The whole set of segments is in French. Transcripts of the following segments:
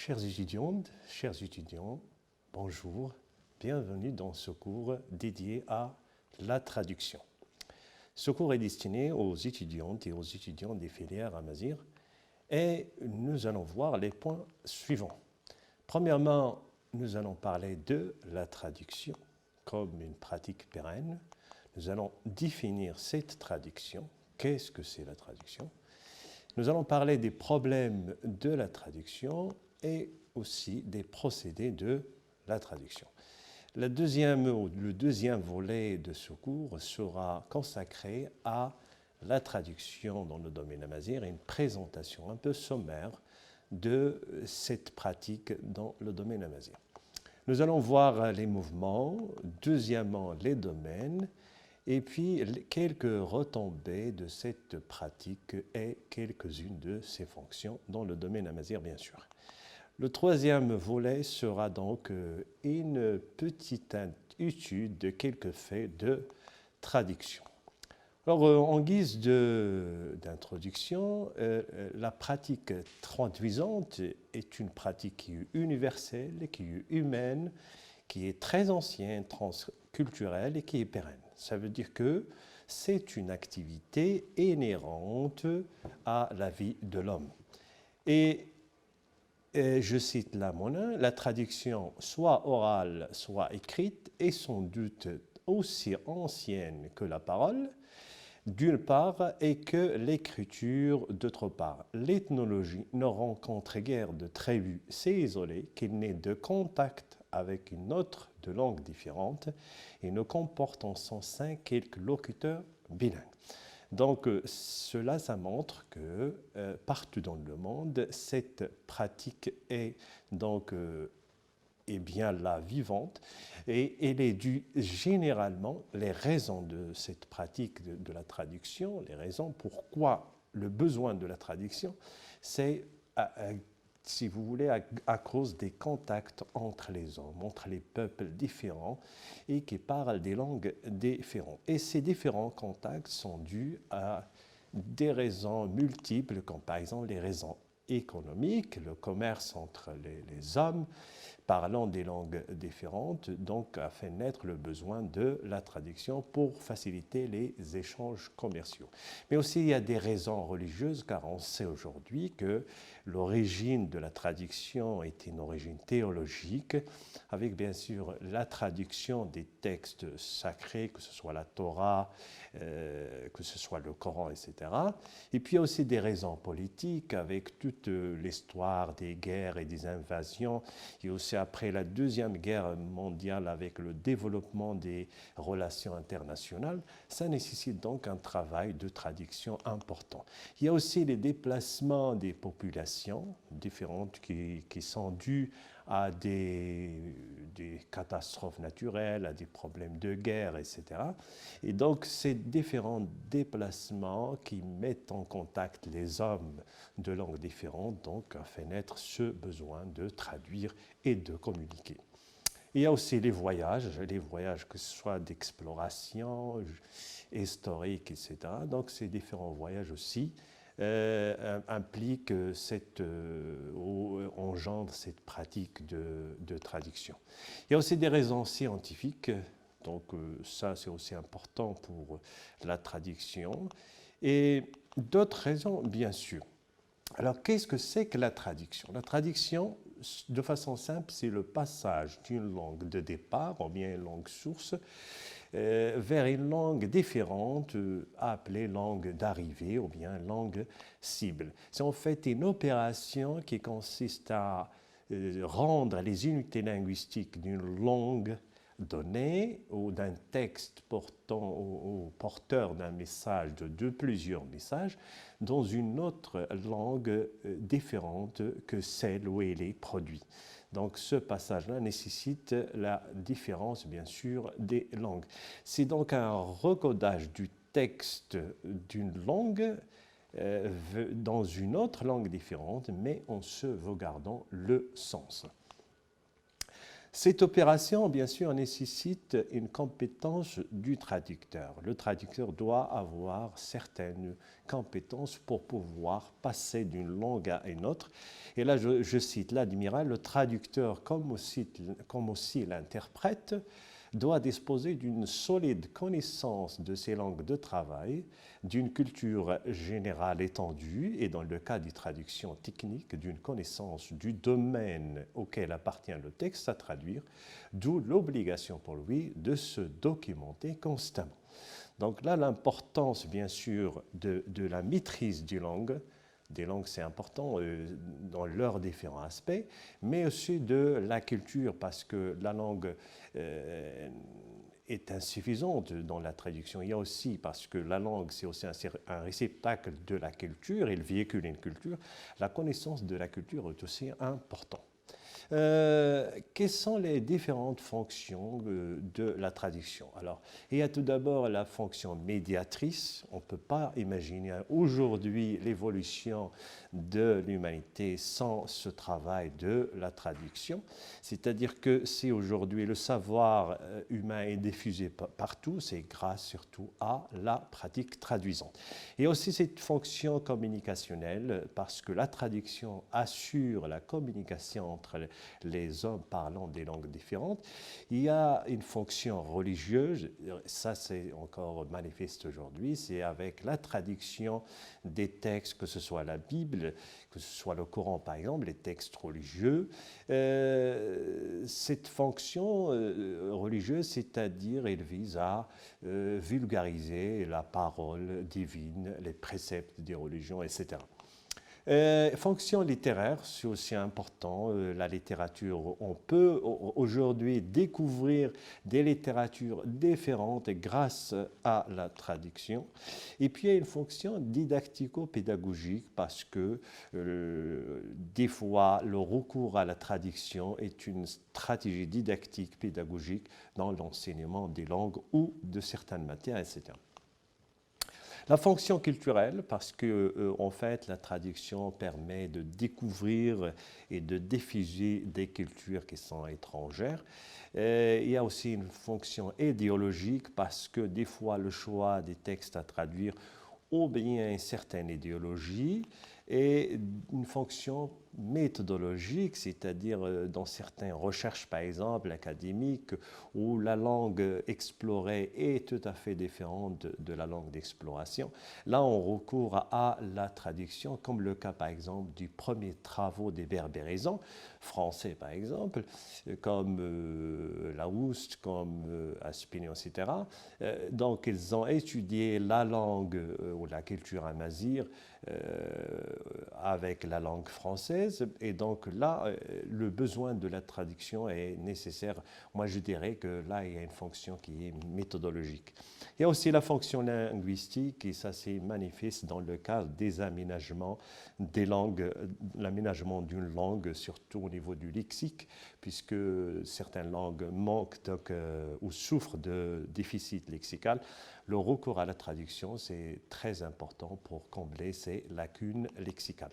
Chères étudiants, bonjour, bienvenue dans ce cours dédié à la traduction. Ce cours est destiné aux étudiantes et aux étudiants des filières Amazigh et nous allons voir les points suivants. Premièrement, nous allons parler de la traduction comme une pratique pérenne. Nous allons définir cette traduction. Qu'est-ce que c'est la traduction? Nous allons parler des problèmes de la traduction et aussi des procédés de la traduction. Le deuxième volet de ce cours sera consacré à la traduction dans le domaine amazigh et une présentation un peu sommaire de cette pratique dans le domaine amazigh. Nous allons voir les mouvements, deuxièmement les domaines, et puis quelques retombées de cette pratique et quelques-unes de ses fonctions dans le domaine amazigh, bien sûr. Le troisième volet sera donc une petite étude de quelques faits de traduction. Alors, en guise d'introduction, la pratique traduisante est une pratique qui est universelle, qui est humaine, qui est très ancienne, transculturelle et qui est pérenne. Ça veut dire que c'est une activité inhérente à la vie de l'homme. Et je cite là Monin, la traduction, soit orale, soit écrite, est sans doute aussi ancienne que la parole, d'une part, et que l'écriture, d'autre part. L'ethnologie ne rencontre guère de tribus si isolées qu'il n'est de contact avec une autre de langue différente et ne comporte en son sein quelques locuteurs bilingues. Donc cela, ça montre que partout dans le monde, cette pratique est donc bien là vivante et elle est due généralement, les raisons de cette pratique de la traduction, les raisons pourquoi le besoin de la traduction, c'est si vous voulez, à cause des contacts entre les hommes, entre les peuples différents et qui parlent des langues différentes. Et ces différents contacts sont dus à des raisons multiples, comme par exemple les raisons économiques, le commerce entre les hommes, parlant des langues différentes, donc a fait naître le besoin de la traduction pour faciliter les échanges commerciaux. Mais aussi il y a des raisons religieuses, car on sait aujourd'hui que l'origine de la traduction est une origine théologique, avec bien sûr la traduction des textes sacrés, que ce soit la Torah, que ce soit le Coran, etc. Et puis il y a aussi des raisons politiques, avec toute l'histoire des guerres et des invasions. Il y a aussi après la Deuxième Guerre mondiale, avec le développement des relations internationales, ça nécessite donc un travail de traduction important. Il y a aussi les déplacements des populations différentes qui sont dus à des catastrophes naturelles, à des problèmes de guerre, etc. Et donc, ces différents déplacements qui mettent en contact les hommes de langues différentes, donc, a fait naître ce besoin de traduire et de communiquer. Il y a aussi les voyages que ce soit d'exploration, historique, etc. Donc, ces différents voyages aussi impliquent engendre cette pratique de traduction. Il y a aussi des raisons scientifiques, donc ça c'est aussi important pour la traduction, et d'autres raisons bien sûr. Alors qu'est-ce que c'est que la traduction? La traduction, de façon simple, c'est le passage d'une langue de départ, ou bien une langue source, vers une langue différente, appelée langue d'arrivée ou bien langue cible. C'est en fait une opération qui consiste à rendre les unités linguistiques d'une langue donnée ou d'un texte porteur d'un message, de plusieurs messages, dans une autre langue différente que celle où il est produit. Donc ce passage-là nécessite la différence, bien sûr, des langues. C'est donc un recodage du texte d'une langue dans une autre langue différente, mais en sauvegardant le sens. Cette opération, bien sûr, nécessite une compétence du traducteur. Le traducteur doit avoir certaines compétences pour pouvoir passer d'une langue à une autre. Et là, je cite l'admiral, le traducteur, comme aussi l'interprète, doit disposer d'une solide connaissance de ces langues de travail, d'une culture générale étendue et, dans le cas des traductions techniques, d'une connaissance du domaine auquel appartient le texte à traduire, d'où l'obligation pour lui de se documenter constamment. Donc là, l'importance, bien sûr, de la maîtrise des langues, c'est important dans leurs différents aspects, mais aussi de la culture, parce que la langue est insuffisante dans la traduction. Il y a aussi, parce que la langue, c'est aussi un réceptacle de la culture, il véhicule une culture, la connaissance de la culture est aussi importante. Quelles sont les différentes fonctions de la traduction? Alors, il y a tout d'abord la fonction médiatrice. On ne peut pas imaginer aujourd'hui l'évolution de l'humanité sans ce travail de la traduction. C'est-à-dire que si aujourd'hui le savoir humain est diffusé partout, c'est grâce surtout à la pratique traduisante. Et aussi cette fonction communicationnelle, parce que la traduction assure la communication entre les hommes parlant des langues différentes. Il y a une fonction religieuse, ça c'est encore manifeste aujourd'hui, c'est avec la traduction des textes, que ce soit la Bible, que ce soit le Coran par exemple, les textes religieux. Cette fonction religieuse, c'est-à-dire elle vise à vulgariser la parole divine, les préceptes des religions, etc. Fonction littéraire, c'est aussi important. La littérature, on peut aujourd'hui découvrir des littératures différentes grâce à la traduction. Et puis il y a une fonction didactico-pédagogique parce que des fois le recours à la traduction est une stratégie didactique pédagogique dans l'enseignement des langues ou de certaines matières, etc. La fonction culturelle, parce que en fait, la traduction permet de découvrir et de diffuser des cultures qui sont étrangères. Il y a aussi une fonction idéologique, parce que des fois, le choix des textes à traduire obéit à une certaine idéologie, et une fonction méthodologique, c'est-à-dire dans certaines recherches, par exemple, académiques, où la langue explorée est tout à fait différente de la langue d'exploration. Là, on recourt à la traduction, comme le cas, par exemple, du premier travaux des berbérisants, français, par exemple, comme Laouste, comme Aspignon, etc. Donc, ils ont étudié la langue ou la culture amazigh avec la langue française, et donc là, le besoin de la traduction est nécessaire. Moi, je dirais que là, il y a une fonction qui est méthodologique. Il y a aussi la fonction linguistique, et ça se manifeste dans le cadre des aménagements des langues, l'aménagement d'une langue, surtout au niveau du lexique, puisque certaines langues manquent ou souffrent de déficit lexical. Le recours à la traduction, c'est très important pour combler ces lacunes lexicales.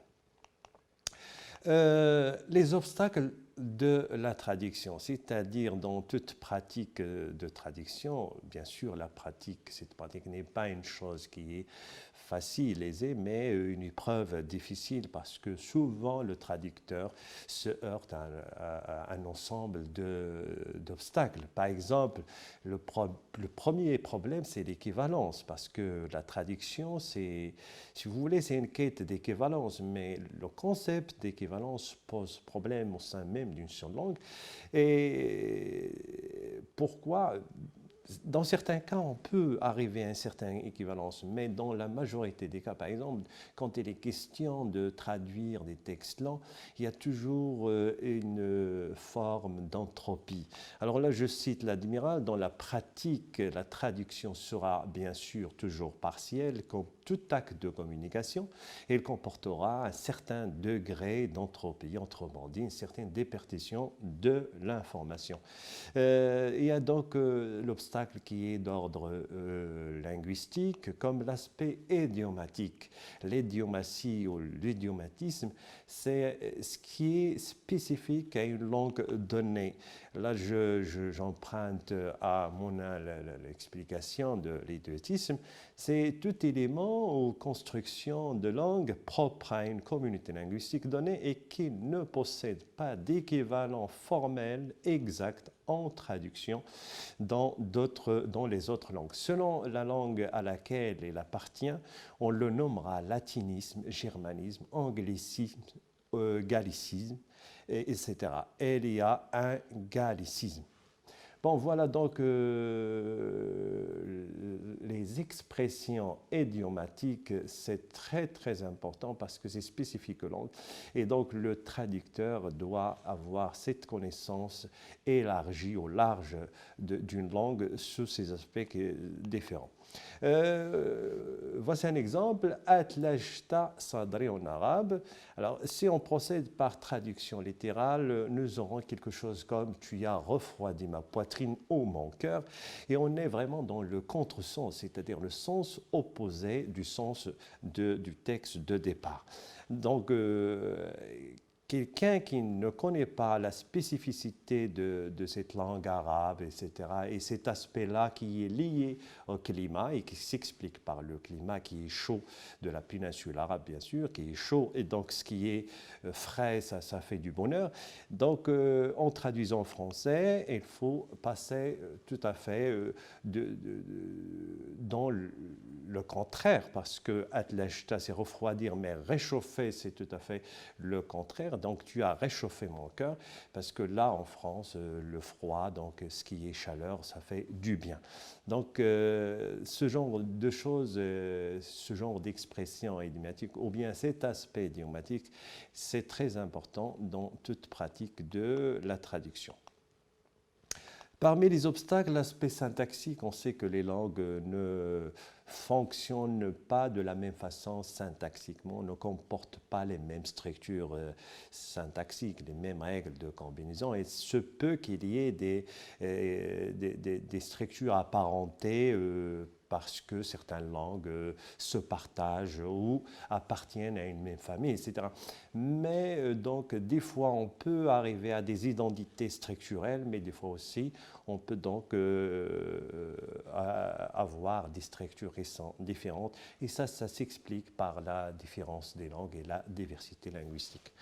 Les obstacles de la traduction, c'est-à-dire dans toute pratique de traduction, bien sûr, cette pratique n'est pas une chose qui est facile, aisée, mais une épreuve difficile, parce que souvent le traducteur se heurte à un ensemble d'obstacles. Par exemple, le premier problème, c'est l'équivalence, parce que la traduction, si vous voulez, c'est une quête d'équivalence, mais le concept d'équivalence pose problème au sein même d'une seule langue. Et pourquoi? Dans certains cas, on peut arriver à une certaine équivalence, mais dans la majorité des cas, par exemple, quand il est question de traduire des textes lents, il y a toujours une forme d'entropie. Alors là, je cite l'admiral, dans la pratique, la traduction sera bien sûr toujours partielle, comme tout acte de communication, et elle comportera un certain degré d'entropie, autrement dit, une certaine déperdition de l'information. Il y a donc l'obstacle obstacle qui est d'ordre linguistique, comme l'aspect idiomatique. L'idiomatie ou l'idiomatisme, c'est ce qui est spécifique à une langue donnée. Là, j'emprunte à l'explication de l'idiomatisme. C'est tout élément ou construction de langue propre à une communauté linguistique donnée et qui ne possède pas d'équivalent formel exact en traduction dans les autres langues. Selon la langue à laquelle il appartient, on le nommera latinisme, germanisme, anglicisme, gallicisme, etc. Et il y a un gallicisme. Bon, voilà donc les expressions idiomatiques, c'est très très important parce que c'est spécifique aux langues. Et donc le traducteur doit avoir cette connaissance élargie au large d'une langue sous ces aspects différents. Voici un exemple, Atlajta sadri en arabe. Alors, si on procède par traduction littérale, nous aurons quelque chose comme tu as refroidi ma poitrine ou mon cœur, et on est vraiment dans le contresens, c'est-à-dire le sens opposé du sens du texte de départ. Donc, quelqu'un qui ne connaît pas la spécificité de cette langue arabe, etc., et cet aspect-là qui est lié au climat et qui s'explique par le climat qui est chaud de la péninsule arabe, bien sûr, qui est chaud, et donc ce qui est frais, ça fait du bonheur. Donc, en traduisant en français, il faut passer tout à fait dans le contraire, parce que atlajta, c'est refroidir, mais réchauffer, c'est tout à fait le contraire. Donc tu as réchauffé mon cœur, parce que là en France, le froid, donc ce qui est chaleur, ça fait du bien. Donc ce genre de choses, ce genre d'expression idiomatique, ou bien cet aspect idiomatique, c'est très important dans toute pratique de la traduction. Parmi les obstacles, l'aspect syntaxique, on sait que les langues ne fonctionnent pas de la même façon syntaxiquement, ne comportent pas les mêmes structures syntaxiques, les mêmes règles de combinaison, et se peut qu'il y ait des structures apparentées parce que certaines langues se partagent ou appartiennent à une même famille, etc. Mais donc, des fois, on peut arriver à des identités structurelles, mais des fois aussi, on peut donc avoir des structures différentes. Et ça s'explique par la différence des langues et la diversité linguistique.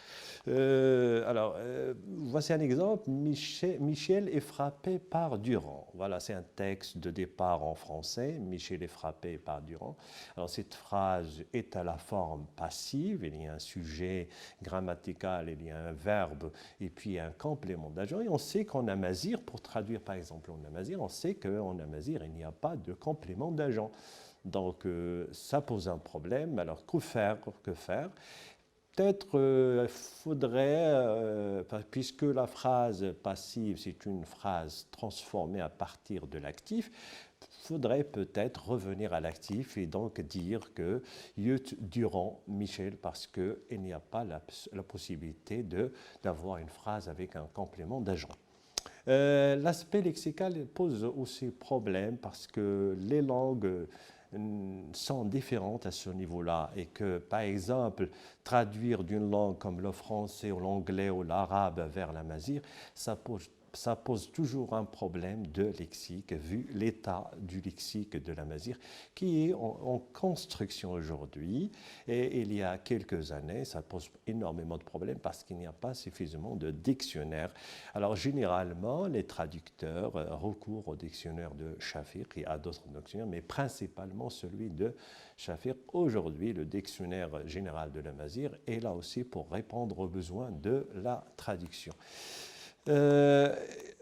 Voici un exemple. Michel est frappé par Durand. Voilà, c'est un texte de départ en français. Michel est frappé par Durand. Alors, cette phrase est à la forme passive. Il y a un sujet grammatical, il y a un verbe et puis un complément d'agent. Et on sait qu'en amazigh, pour traduire par exemple en amazigh, on sait qu'en amazigh, il n'y a pas de complément d'agent. Donc, ça pose un problème. Alors, que faire? Peut-être faudrait, puisque la phrase passive, c'est une phrase transformée à partir de l'actif, faudrait peut-être revenir à l'actif et donc dire que Yut Durand Michel, parce qu'il n'y a pas la possibilité d'avoir une phrase avec un complément d'agent. L'aspect lexical pose aussi problème parce que les langues sont différentes à ce niveau-là et que, par exemple, traduire d'une langue comme le français ou l'anglais ou l'arabe vers l'amazigh, ça pose toujours un problème de lexique, vu l'état du lexique de l'amazigh, qui est en construction aujourd'hui. Et il y a quelques années, ça pose énormément de problèmes parce qu'il n'y a pas suffisamment de dictionnaires. Alors, généralement, les traducteurs recourent au dictionnaire de Shafir et à d'autres dictionnaires, mais principalement celui de Shafir. Aujourd'hui, le dictionnaire général de l'amazigh est là aussi pour répondre aux besoins de la traduction.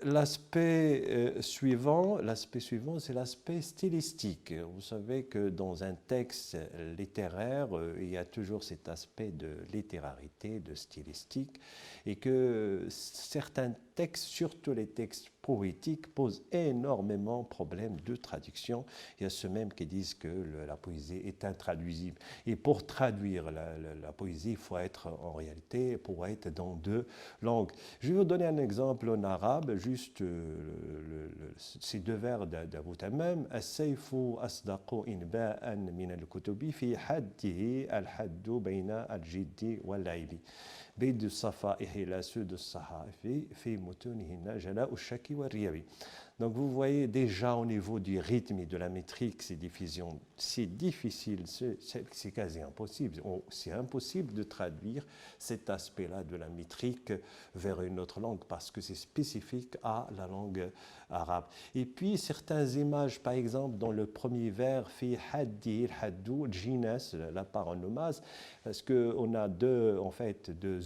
L'aspect suivant, c'est l'aspect stylistique. Vous savez que dans un texte littéraire, il y a toujours cet aspect de littérarité, de stylistique, et que certains textes, surtout les textes poétique pose énormément de problèmes de traduction. Il y a ceux même qui disent que la poésie est intraduisible. Et pour traduire la poésie, il faut être en réalité, pour être dans deux langues. Je vais vous donner un exemple en arabe, juste ces deux vers d'Abu Tamam. السيف أصدق إنباء من الكتب في حده الحد بين الجد واللعب. بيد الصفائح لا سود الصحائف في متونهن جلاء الشك والريب. Donc vous voyez déjà au niveau du rythme et de la métrique, ces diffusions, c'est difficile, c'est quasi impossible. C'est impossible de traduire cet aspect-là de la métrique vers une autre langue parce que c'est spécifique à la langue arabe. Et puis certaines images, par exemple dans le premier vers, fi haddi, haddou, jinas, la paronomase, parce qu'on a deux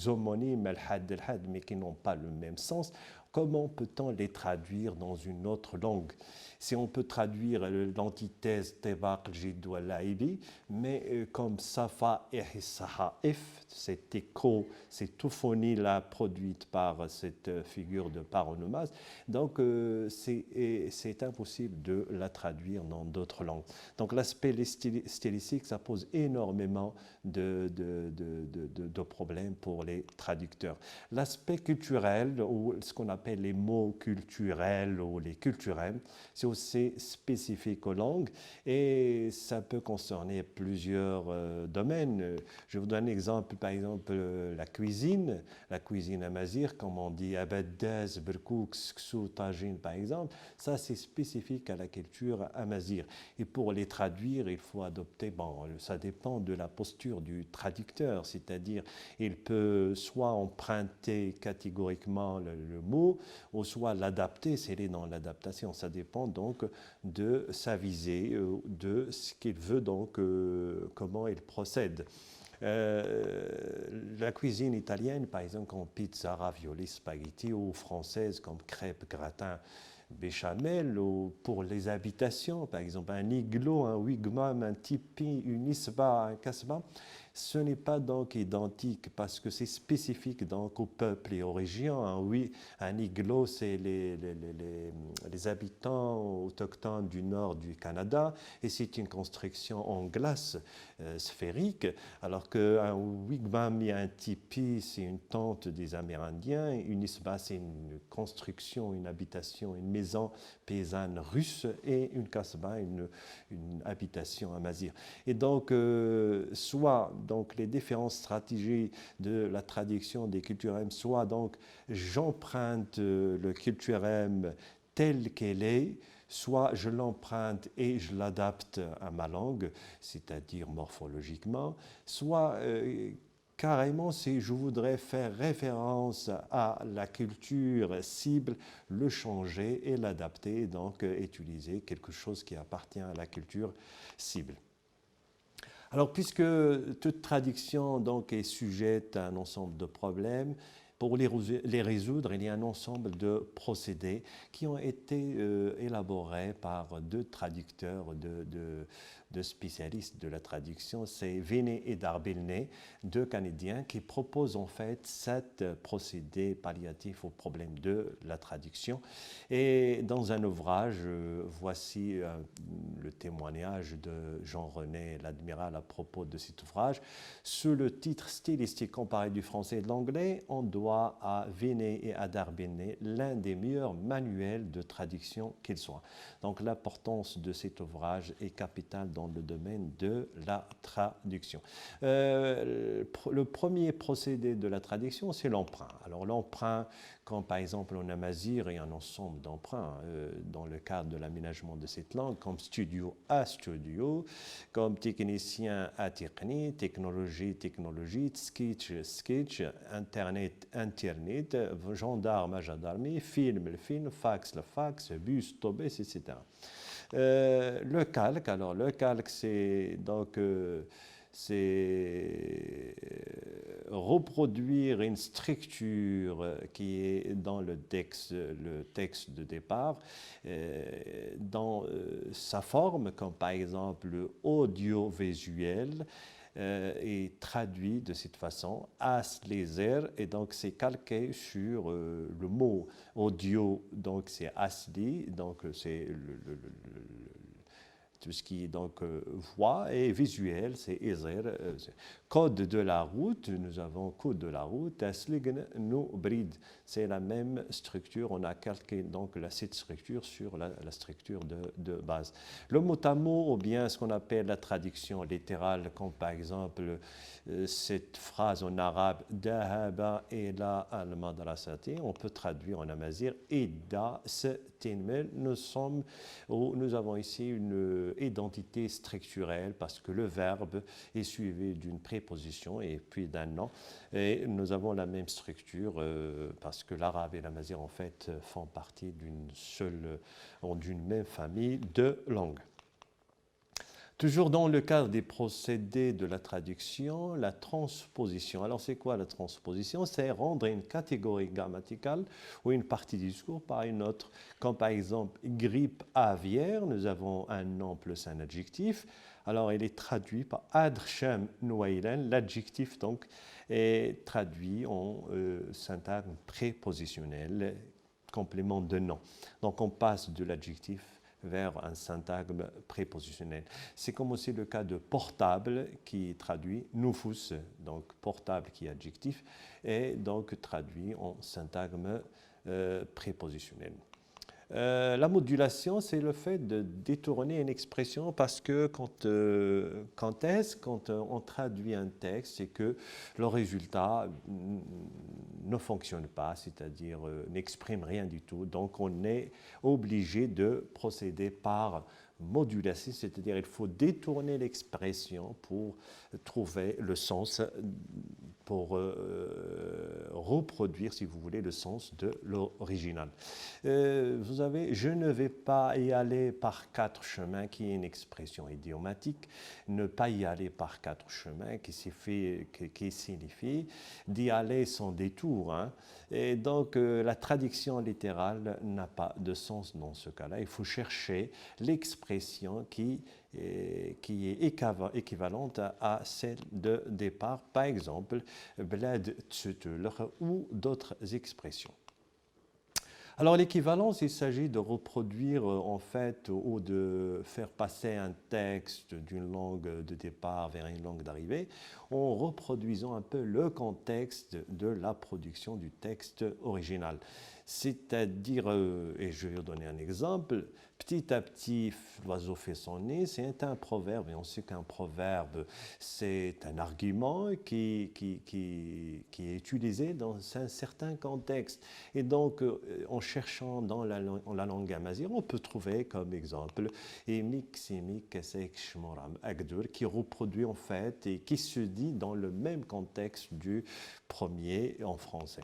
homonymes, al-had, mais qui n'ont pas le même sens. Comment peut-on les traduire dans une autre langue? Si on peut traduire l'antithèse Tebaq, Jid ou Laïbi, mais comme Safa et Sahaif, cet écho, cette touphonie-là produite par cette figure de paronomase, donc c'est impossible de la traduire dans d'autres langues. Donc l'aspect stylistique, ça pose énormément de problèmes pour les traducteurs. L'aspect culturel, ou ce qu'on appelle les mots culturels ou les culturels, c'est aussi spécifique aux langues et ça peut concerner plusieurs domaines. Je vous donne un exemple, par exemple la cuisine amazigh, comme on dit abaddaz, berkouk, sksou, tajin par exemple, ça c'est spécifique à la culture amazigh. Et pour les traduire, il faut adopter, ça dépend de la posture du traducteur, c'est-à-dire il peut soit emprunter catégoriquement le mot, ou soit l'adapter, c'est dans l'adaptation, ça dépend donc de sa visée, de ce qu'il veut, donc comment il procède. La cuisine italienne, par exemple, comme pizza, ravioli, spaghetti, ou française comme crêpes, gratins, béchamel, ou pour les habitations, par exemple un igloo, un wigwam, un tipi, une isba, un kasbah, ce n'est pas donc identique parce que c'est spécifique donc au peuple et aux régions. Oui, un igloo, c'est les habitants autochtones du nord du Canada et c'est une construction en glace sphérique, alors qu'un wigwam et un tipi, c'est une tente des Amérindiens. Une isba, c'est une construction, une habitation, une maison paysanne russe et une kasbah, une habitation amazigh. Et donc, soit donc les différentes stratégies de la traduction des culturels, soit donc j'emprunte le culturel tel qu'elle est, soit je l'emprunte et je l'adapte à ma langue, c'est-à-dire morphologiquement, soit carrément, si je voudrais faire référence à la culture cible, le changer et l'adapter, donc utiliser quelque chose qui appartient à la culture cible. Alors, puisque toute traduction donc, est sujette à un ensemble de problèmes, pour les résoudre, il y a un ensemble de procédés qui ont été élaborés par deux traducteurs de spécialistes de la traduction, c'est Véné et Darbelné, deux Canadiens qui proposent en fait 7 procédés palliatifs au problème de la traduction. Et dans un ouvrage, voici le témoignage de Jean-René L'Admiral à propos de cet ouvrage. Sous le titre stylistique comparé du français et de l'anglais, on doit à Véné et à Darbelné l'un des meilleurs manuels de traduction qu'ils soient. Donc l'importance de cet ouvrage est capitale dans le domaine de la traduction. Le premier procédé de la traduction, c'est l'emprunt. Alors l'emprunt, quand par exemple en amazigh, il y a un ensemble d'emprunts dans le cadre de l'aménagement de cette langue, comme studio à studio, comme technicien à technique, technologie, sketch, internet, gendarme à gendarmerie, film, le film, fax, le fax, bus, tobès, etc. Le calque, c'est donc c'est reproduire une structure qui est dans le texte de départ, dans sa forme, comme par exemple audiovisuel, est traduit de cette façon, aslezer, et donc c'est calqué sur le mot audio, donc c'est asli, donc c'est tout ce qui est donc voix, et visuel, c'est ezer. Code de la route, nous avons code de la route, aslign no brid, c'est la même structure, on a calqué donc cette structure sur la structure de base. Le mot à mot, ou bien ce qu'on appelle la traduction littérale, comme par exemple cette phrase en arabe, Dahaba ila al-madrasati, on peut traduire en amazigh, Ida se tinmel, nous avons ici une identité structurelle parce que le verbe est suivi d'une préposition et puis d'un nom. Et nous avons la même structure parce que l'arabe et l'amazigh en fait font partie d'une même famille de langues. Toujours dans le cadre des procédés de la traduction, la transposition. Alors c'est quoi la transposition? C'est rendre une catégorie grammaticale ou une partie du discours par une autre. Comme par exemple grippe aviaire, nous avons un nom plus un adjectif. Alors il est traduit par adrsham nouailan, l'adjectif donc est traduit en syntagme prépositionnel, complément de nom. Donc on passe de l'adjectif vers un syntagme prépositionnel. C'est comme aussi le cas de portable qui traduit nufus, donc portable qui est adjectif, et donc traduit en syntagme prépositionnel. La modulation, c'est le fait de détourner une expression parce que quand on traduit un texte, c'est que le résultat ne fonctionne pas, c'est-à-dire n'exprime rien du tout. Donc on est obligé de procéder par modulation, c'est-à-dire il faut détourner l'expression pour trouver le sens, pour reproduire, si vous voulez, le sens de l'original. Vous avez « je ne vais pas y aller par quatre chemins » qui est une expression idiomatique, ne pas y aller par quatre chemins qui signifie d'y aller sans détour. Hein. Et donc la traduction littérale n'a pas de sens dans ce cas-là. Il faut chercher l'expression qui est équivalente à celle de départ, par exemple bled tsutul ou d'autres expressions. Alors l'équivalence, il s'agit de reproduire en fait ou de faire passer un texte d'une langue de départ vers une langue d'arrivée en reproduisant un peu le contexte de la production du texte original. C'est-à-dire, et je vais vous donner un exemple, petit à petit, l'oiseau fait son nid, c'est un proverbe, et on sait qu'un proverbe, c'est un argument qui est utilisé dans un certain contexte. Et donc, en cherchant dans la langue amazigh, on peut trouver comme exemple qui reproduit en fait et qui se dit dans le même contexte du premier en français.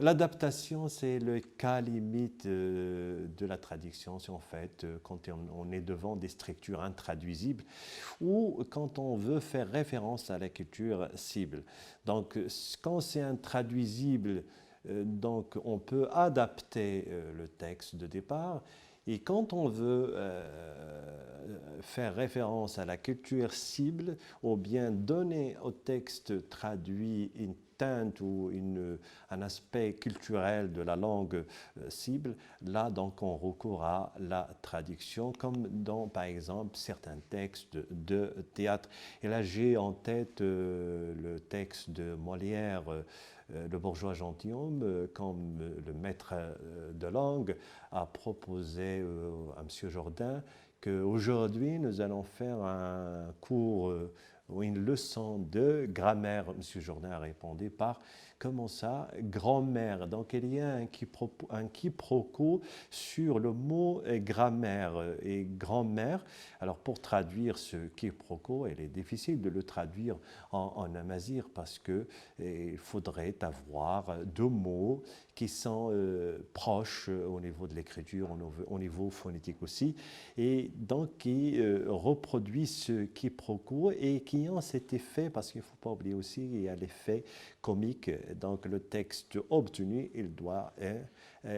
L'adaptation, c'est le cas limite de la traduction, c'est en fait quand on est devant des structures intraduisibles ou quand on veut faire référence à la culture cible. Donc, quand c'est intraduisible, donc on peut adapter le texte de départ. Et quand on veut faire référence à la culture cible ou bien donner au texte traduit une teinte ou un aspect culturel de la langue cible, là donc on recourt à la traduction comme dans par exemple certains textes de théâtre. Et là j'ai en tête le texte de Molière, le bourgeois gentilhomme, comme le maître de langue a proposé à M. Jourdain qu'aujourd'hui nous allons faire un cours ou une leçon de grammaire. M. Jourdain a répondu par « Comment ça, grand-mère ?» Donc il y a un quiproquo sur le mot grammaire et grand-mère. Alors pour traduire ce quiproquo, il est difficile de le traduire en amazigh parce qu'il faudrait avoir deux mots qui sont proches au niveau de l'écriture, au niveau phonétique aussi, et donc qui reproduisent ce quiproquo et qui ont cet effet, parce qu'il ne faut pas oublier aussi, il y a l'effet comique, donc le texte obtenu, il doit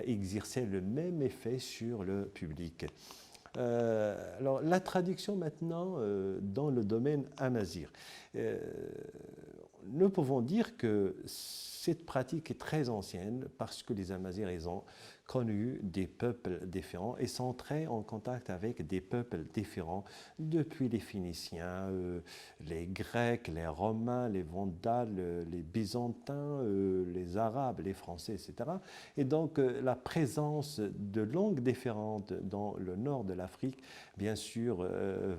exercer le même effet sur le public. Alors, la traduction maintenant dans le domaine amazigh. Nous pouvons dire que cette pratique est très ancienne parce que les Amazirs ils ont connu des peuples différents et sont entrés en contact avec des peuples différents depuis les Phéniciens, les Grecs, les Romains, les Vandales, les Byzantins, les Arabes, les Français, etc. Et donc la présence de langues différentes dans le nord de l'Afrique, bien sûr,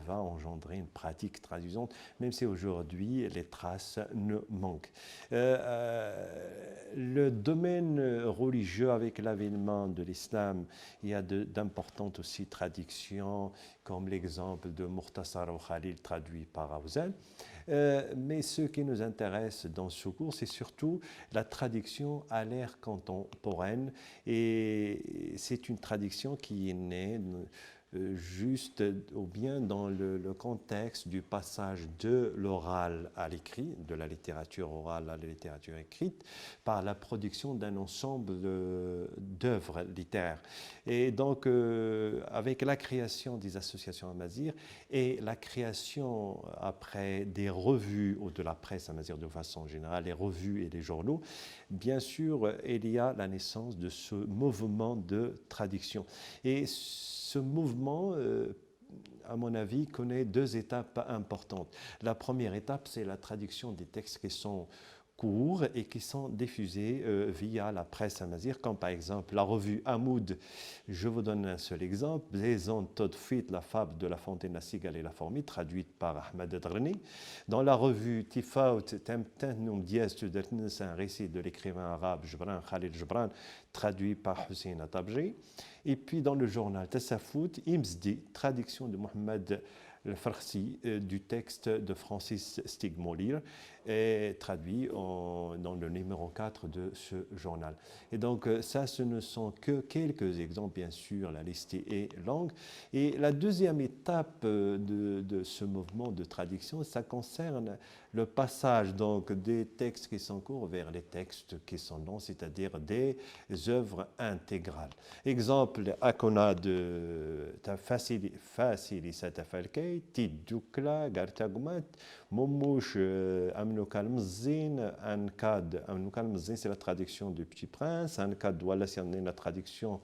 va engendrer une pratique traduisante, même si aujourd'hui les traces ne manquent. Le domaine religieux avec l'avènement de l'islam, il y a d'importantes aussi traductions, comme l'exemple de Mukhtasar al-Khalil traduit par Aouzal. Mais ce qui nous intéresse dans ce cours, c'est surtout la traduction à l'ère contemporaine. Et c'est une traduction qui est née juste ou bien dans le contexte du passage de l'oral à l'écrit, de la littérature orale à la littérature écrite, par la production d'un ensemble d'œuvres littéraires. Et donc, avec la création des associations amazighes et la création après des revues ou de la presse amazigh de façon générale, les revues et les journaux, bien sûr, il y a la naissance de ce mouvement de traduction. Et ce mouvement, à mon avis, connaît deux étapes importantes. La première étape, c'est la traduction des textes qui sont courts et qui sont diffusés via la presse amazigh, comme par exemple la revue Hamoud. Je vous donne un seul exemple. Zézan Todfit, la fable de la fontaine, la cigale et la fourmi, traduite par Ahmed Drni. Dans la revue Tifaout, Temtenum Diaz, c'est un récit de l'écrivain arabe Jbran, Khalil Jbran, traduit par Hussein Atabji. Et puis dans le journal Tassafout, Imsdi, traduction de Mohamed Farsi du texte de Francis Stigmolir, est traduit dans le numéro 4 de ce journal. Et donc ça, ce ne sont que quelques exemples, bien sûr, la liste est longue. Et la deuxième étape de ce mouvement de traduction, ça concerne le passage donc des textes qui sont courts vers les textes qui sont longs, c'est-à-dire des œuvres intégrales. Exemple, Akona de Fasili Satafalkei, Tidjoukla, Gartagmat, Momouche, Amnoukal Mzin, Ankad. Amnoukal Mzin, c'est la traduction du Petit Prince. Ankad Walla, c'est la traduction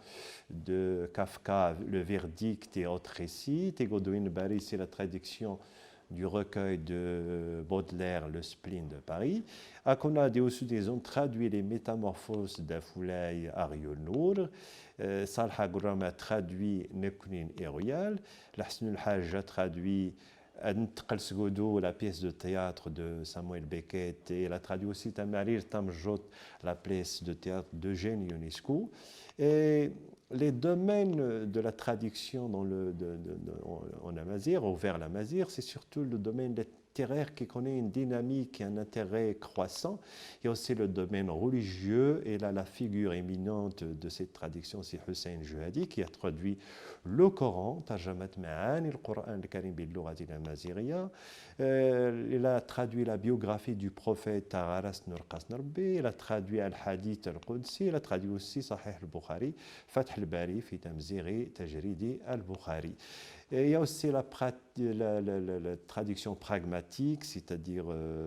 de Kafka, le verdict et autres récits. Tegodouin Bari, c'est la traduction du recueil de Baudelaire, Le spleen de Paris. Akona de Ossudez ont traduit les Métamorphoses d'Afoulay Arionour. Salha Gouram a traduit Nekunin et Royal. Lahsnul Hajj a traduit la pièce de théâtre de Samuel Beckett, et elle a traduit aussi Tamarir Tamjot, la pièce de théâtre d'Eugène Ionesco. Et les domaines de la traduction en amazigh ou vers l'amazigh, c'est surtout le domaine littéraire qui connaît une dynamique et un intérêt croissant. Il y a aussi le domaine religieux, et là la figure éminente de cette traduction, c'est Hussein Juhadi, qui a traduit le Coran, Tarjamat Ma'ani, le Coran al-Karim bil-Lughati al-Amazighiya. Il a traduit la biographie du prophète Tararas Nurqas Narbi, il a traduit Al-Hadith al-Qudsi, il a traduit aussi Sahih al-Bukhari, Fath al-Bari, fi Tamziri, Tajridi al-Bukhari. Et il y a aussi la traduction pragmatique, c'est-à-dire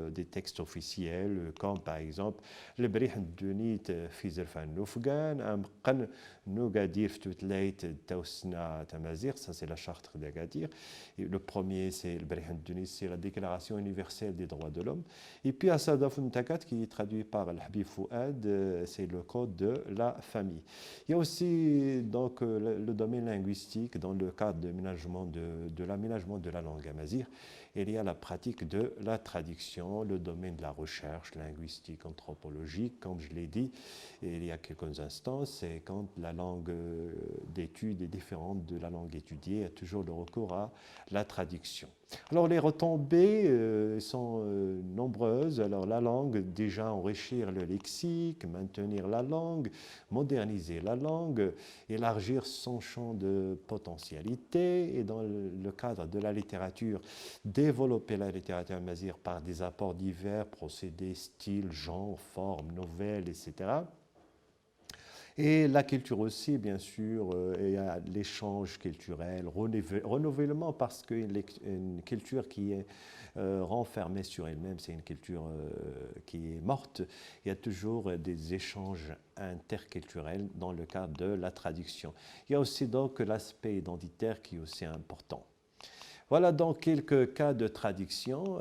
des textes officiels, comme par exemple le Brih Dunit Fizerfan Nufgan, Amqan Nougadir Ftoutleit Tausna Tamazir, ça c'est la charte d'Agadir. Le premier, c'est le Brih Dunit, c'est la Déclaration universelle des droits de l'homme. Et puis Asadaf Ntakat, qui est traduit par Al-Habib Fouad, c'est le code de la famille. Il y a aussi donc le domaine linguistique dans le cadre de l'aménagement de la langue amazigh. Il y a la pratique de la traduction, le domaine de la recherche linguistique, anthropologique, comme je l'ai dit il y a quelques instants, c'est quand la langue d'étude est différente de la langue étudiée, il y a toujours le recours à la traduction. Alors les retombées sont nombreuses. Alors la langue, déjà enrichir le lexique, maintenir la langue, moderniser la langue, élargir son champ de potentialité, et dans le cadre de la littérature, développer la littérature amazigh par des apports divers, procédés, styles, genres, formes, nouvelles, etc. Et la culture aussi, bien sûr, il y a l'échange culturel, renouvellement, parce qu'une culture qui est renfermée sur elle-même, c'est une culture qui est morte. Il y a toujours des échanges interculturels dans le cadre de la traduction. Il y a aussi donc l'aspect identitaire qui est aussi important. Voilà donc quelques cas de traduction.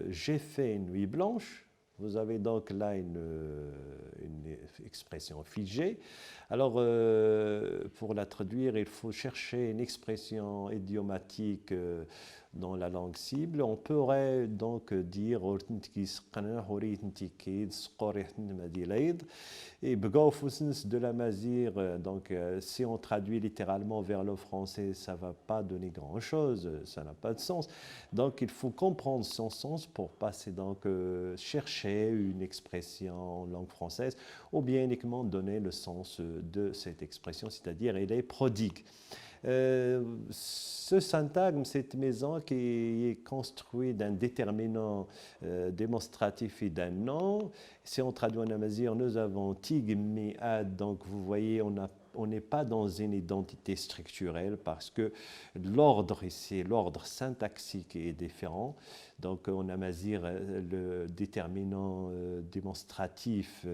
J'ai fait une nuit blanche. Vous avez donc là une expression figée. Alors, pour la traduire, il faut chercher une expression idiomatique dans la langue cible. On pourrait donc dire et Begaufusens de la Mazir, donc si on traduit littéralement vers le français, ça ne va pas donner grand-chose, ça n'a pas de sens. Donc il faut comprendre son sens pour passer, donc chercher une expression en langue française ou bien uniquement donner le sens de cette expression, c'est-à-dire elle est prodigue. Ce syntagme, cette maison qui est construite d'un déterminant démonstratif et d'un nom, si on traduit en amazigh, nous avons tig, mi, ad, donc vous voyez, on n'est pas dans une identité structurelle parce que l'ordre ici, l'ordre syntaxique est différent. Donc en amazigh, le déterminant démonstratif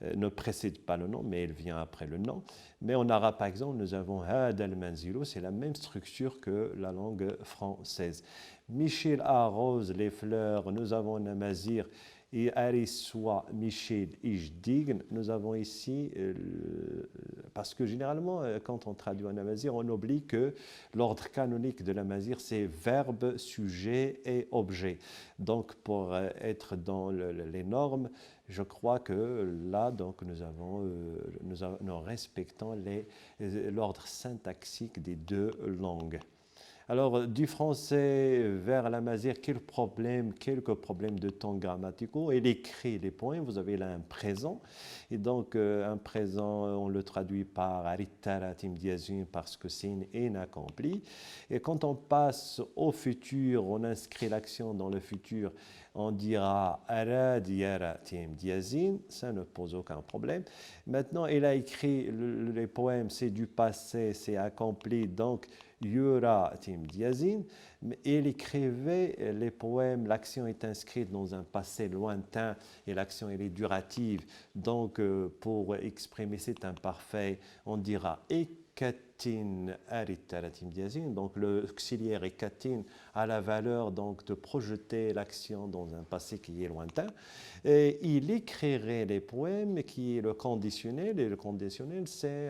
ne précède pas le nom, mais il vient après le nom. Mais en arabe, par exemple, nous avons had al-manzilu, c'est la même structure que la langue française. Michel arrose les fleurs, nous avons en amazigh et Ariswa Michel Ijdign. Nous avons ici, parce que généralement, quand on traduit en amazigh, on oublie que l'ordre canonique de l'amazigh, c'est verbe, sujet et objet. Donc, pour être dans les normes, je crois que là, donc, nous respectons l'ordre syntaxique des deux langues. Alors, du français vers l'amazigh, quelques problèmes de temps grammaticaux. Elle écrit les points, vous avez là un présent. Et donc, un présent, on le traduit par aritaratim diazun parce que c'est inaccompli. Et quand on passe au futur, on inscrit l'action dans le futur, on dira aradiyaratim diazin, ça ne pose aucun problème. Maintenant, elle a écrit les poèmes, c'est du passé, c'est accompli, donc Yura Tim Diazin, et il écrivait les poèmes, l'action est inscrite dans un passé lointain et l'action elle est durative. Donc pour exprimer cet imparfait, on dira ekatin aritaratim diazin. Donc l'auxiliaire ekatin a la valeur donc de projeter l'action dans un passé qui est lointain. Et il écrirait les poèmes qui est le conditionnel, et le conditionnel c'est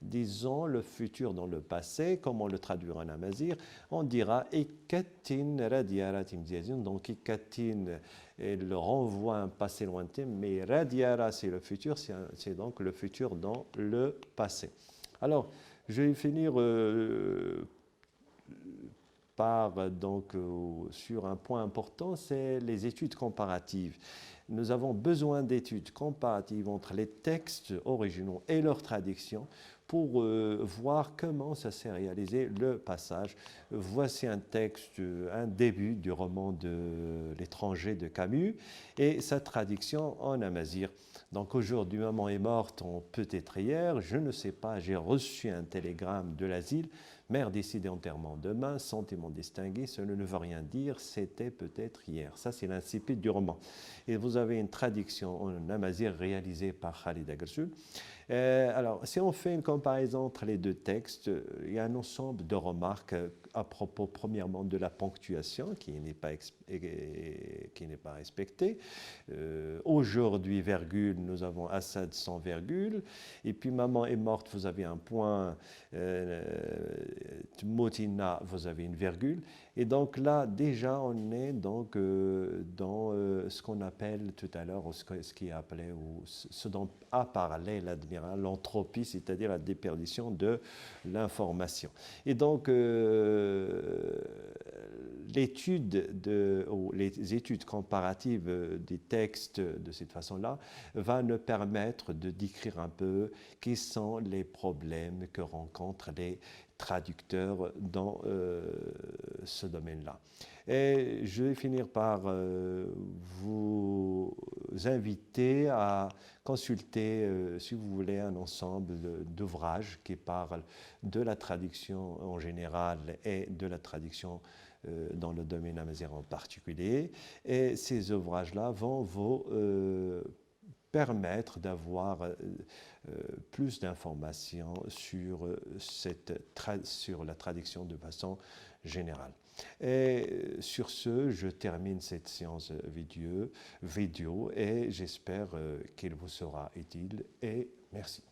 disons le futur dans le passé, comme on le traduit en amazigh, on dira ekatin radiaratim diazin. Donc ekatin, elle renvoie un passé lointain, mais radiara c'est le futur, c'est donc le futur dans le passé. Alors, je vais finir sur un point important, c'est les études comparatives. Nous avons besoin d'études comparatives entre les textes originaux et leur traduction pour voir comment ça s'est réalisé le passage. Voici un texte, un début du roman de L'étranger de Camus et sa traduction en amazigh. Donc aujourd'hui, maman est morte, peut-être hier, je ne sais pas, j'ai reçu un télégramme de l'asile. Mère décidée enterrement demain, sentiment distingué, cela ne veut rien dire, c'était peut-être hier. Ça, c'est l'incipit du roman. Et vous avez une traduction en amazigh réalisée par Khalid Agersul. Alors, si on fait une comparaison entre les deux textes, il y a un ensemble de remarques à propos, premièrement, de la ponctuation qui n'est pas respectée. Aujourd'hui, virgule, nous avons Assad sans virgule. Et puis, maman est morte, vous avez un point. Motina, vous avez une virgule. Et donc là, déjà, on est donc, dans ce qu'on appelle tout à l'heure, ce qui est appelé, ou ce dont a parlé l'admiral, l'entropie, c'est-à-dire la déperdition de l'information. Et donc, les études comparatives des textes de cette façon-là va nous permettre de décrire un peu quels sont les problèmes que rencontrent les traducteurs dans ce domaine-là. Et je vais finir par vous inviter à consulter, si vous voulez, un ensemble d'ouvrages qui parlent de la traduction en général et de la traduction dans le domaine amazigh en particulier. Et ces ouvrages-là vont vous permettre d'avoir plus d'informations sur, sur la traduction de façon générale. Et sur ce, je termine cette séance vidéo et j'espère qu'elle vous sera utile et merci.